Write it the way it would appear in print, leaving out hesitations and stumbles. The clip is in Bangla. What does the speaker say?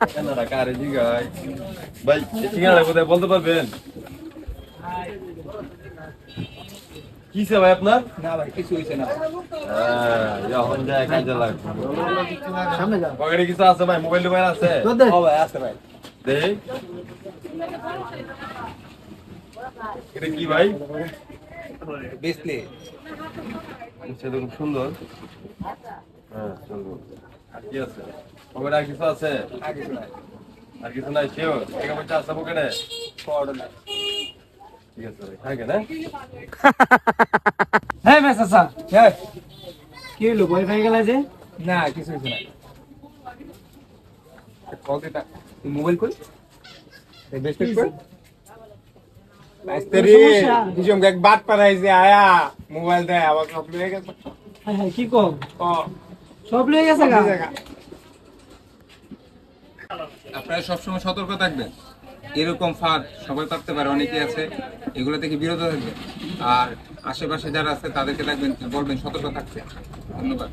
ঠিকানাটা কারে জিগাই ভাই, এই ঠিকানাটা কোথায় বলতে পারবেন? কিসে ভাই আপনার? না ভাই কিছু হইছে না। হ্যাঁ, এখন যায় কাজে লাগবে। সামনে যাও। পকেটে কিছু আছে ভাই? মোবাইল টোবাইল আছে? ও ভাই আছে ভাই। দেখ, এটা কি ভাই? ডিসপ্লে। সেটা খুব সুন্দর। হ্যাঁ, সুন্দর। আর কি আছে পকেটে? আর কিছু আছে? আর কিছু নাই। আর কিছু নাই? শিওর? টাকা পয়সা আছে পকেটে? ফটো নাই। ঠিক আছে ভাই, থাকে না? হ্যাঁ মেস আচ্ছা হ্যাঁ কি হলো বই পেয়ে গেলে যে না কিছু হইছে না। কল দিটা মোবাইল কই? এই বেস্ট কই? মাস্টারি সমস্যা? নিজম এক বাত পারাইছে আয়া মোবাইল দে আবার সব লয়ে গেছে। হ্যাঁ হ্যাঁ কি কম ও সব লয়ে গেছে গা আপনারা সবসময় সতর্ক থাকবেন। এরকম ফাঁদ সবাই করতে পারে, অনেকেই আছে, এগুলো থেকে বিরত থাকবেন। আর আশেপাশে যারা আছে তাদেরকে থাকবেন, বলবেন সতর্ক থাকতে। ধন্যবাদ।